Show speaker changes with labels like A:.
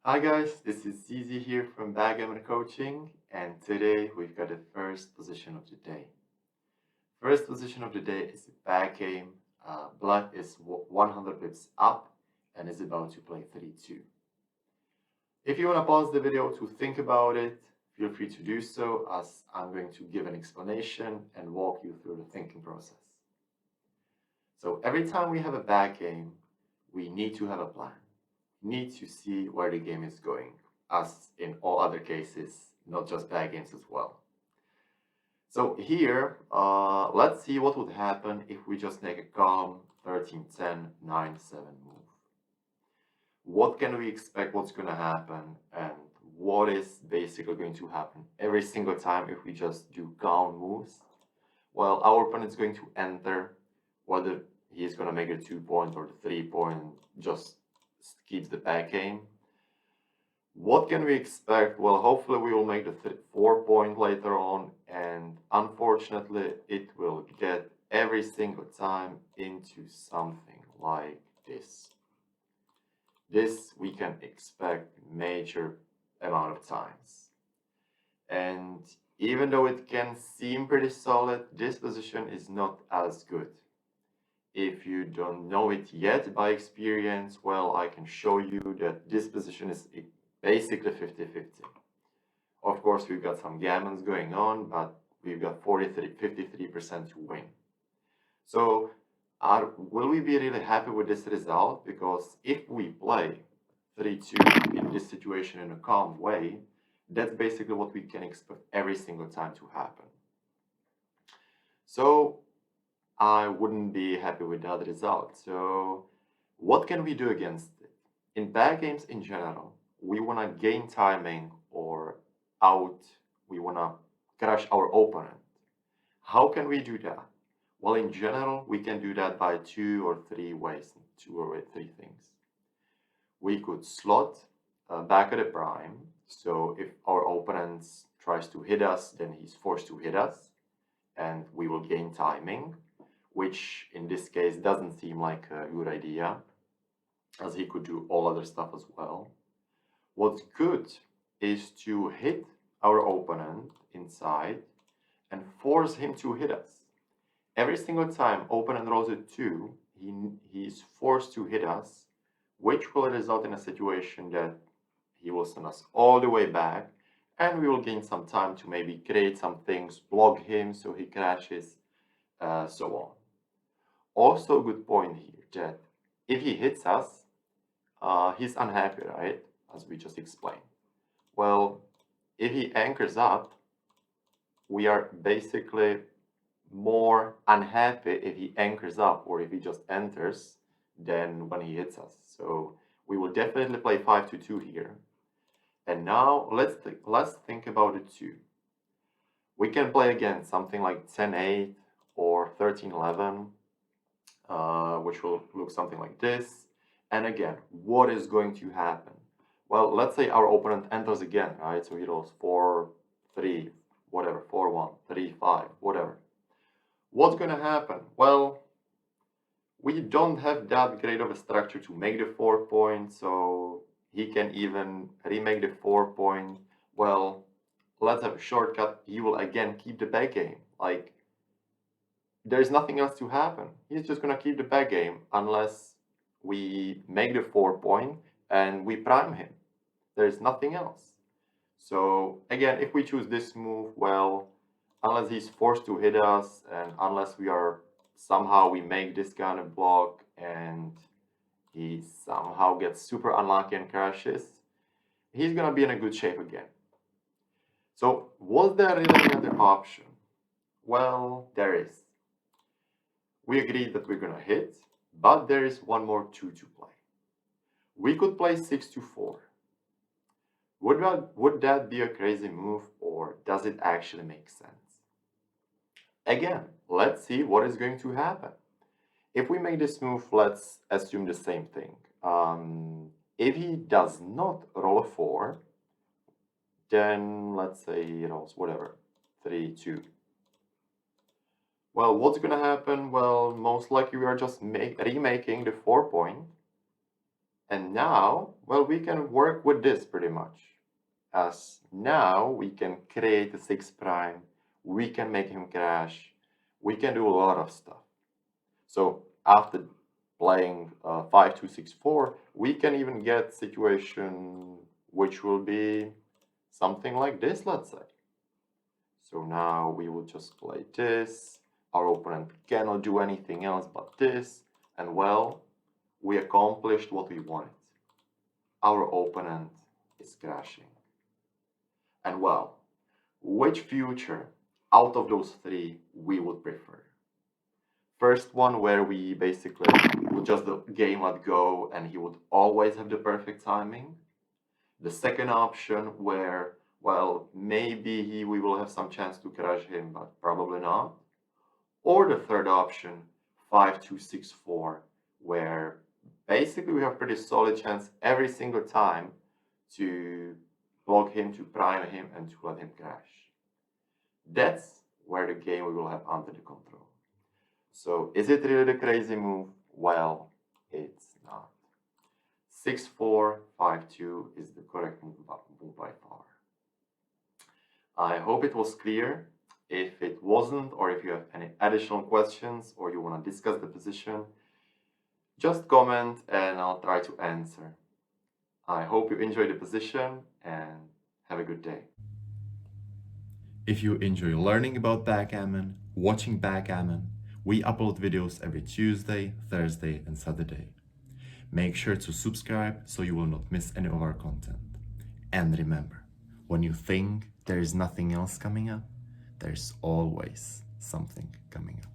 A: Hi guys, this is Zizi here from Backgammon Coaching, and today we've got the first position of the day. First position of the day is a Backgame. Black is 100 pips up and is about to play 3-2. If you want to pause the video to think about it, feel free to do so, as I'm going to give an explanation and walk you through the thinking process. So every time we have a Backgame, we need to have a plan. Need to see where the game is going, as in all other cases, not just bad games as well. So here, let's see what would happen if we just make a calm 13-10, 9-7 move. What can we expect what's going to happen, and what is basically going to happen every single time if we just do calm moves? Well, our opponent is going to enter, whether he's going to make a 2-point or the 3-point, just keeps the back game. What can we expect? Well, hopefully we will make the 4-point later on, and unfortunately it will get every single time into something like this. This we can expect major amount of times. And even though it can seem pretty solid, this position is not as good. If you don't know it yet by experience, well, I can show you that this position is basically 50-50. Of course, we've got some gammons going on, but we've got 53% to win. So will we be really happy with this result? Because if we play 3-2 in this situation in a calm way, that's basically what we can expect every single time to happen. So I wouldn't be happy with that result. So what can we do against it? In bad games in general, we want to gain timing or we want to crush our opponent. How can we do that? Well, in general, we can do that by two or three things. We could slot back at the prime. So if our opponent tries to hit us, then he's forced to hit us, and we will gain timing, which in this case doesn't seem like a good idea, as he could do all other stuff as well. What's good is to hit our opponent inside and force him to hit us. Every single time opponent rolls a 2, he's forced to hit us, which will result in a situation that he will send us all the way back, and we will gain some time to maybe create some things, block him so he crashes, so on. Also a good point here that if he hits us, he's unhappy, right? As we just explained. Well, if he anchors up, we are basically more unhappy if he anchors up or if he just enters than when he hits us. So we will definitely play 5-2 here. And now let's think about it too. We can play again something like 10-8 or 13-11, which will look something like this. And again, what is going to happen? Well, let's say our opponent enters again, right? So he rolls 4-3, whatever, 4-1, 3-5, whatever. What's going to happen? Well, we don't have that great of a structure to make the 4-point, so he can even remake the 4-point. Well, let's have a shortcut. He will again keep the back game. Like, there's nothing else to happen. He's just going to keep the back game unless we make the 4-point and we prime him. There's nothing else. So again, if we choose this move, well, unless he's forced to hit us and unless we make this kind of block and he somehow gets super unlucky and crashes, he's gonna be in a good shape again. So was there really another option? Well, there is. We agreed that we're gonna hit, but there is one more 2 to play. We could play 6-4. Would that be a crazy move, or does it actually make sense? Again, let's see what is going to happen. If we make this move, let's assume the same thing. If he does not roll a 4, then let's say he rolls whatever, 3-2. Well, what's gonna happen? Well, most likely we are just remaking the 4-point, And now, well, we can work with this pretty much. As now we can create a 6 prime, we can make him crash, we can do a lot of stuff. So after playing 5 2 6 4, we can even get situation which will be something like this, let's say. So now we will just play this. Our opponent cannot do anything else but this, and well, we accomplished what we wanted. Our opponent is crashing. And well, which future out of those three we would prefer? First one, where we basically would just the game let go and he would always have the perfect timing. The second option, where, well, maybe we will have some chance to crash him, but probably not. Or the third option, 5 2 6 4, where basically we have pretty solid chance every single time to block him, to prime him, and to let him crash. That's where the game we will have under the control. So is it really the crazy move? Well, it's not. 6 4 5 2 is the correct move by far. I hope it was clear. If it wasn't, or if you have any additional questions or you want to discuss the position, just comment and I'll try to answer. I hope you enjoy the position and have a good day. If you enjoy learning about backgammon, watching backgammon, we upload videos every Tuesday, Thursday, and Saturday. Make sure to subscribe so you will not miss any of our content. And remember, when you think there is nothing else coming up, there's always something coming up.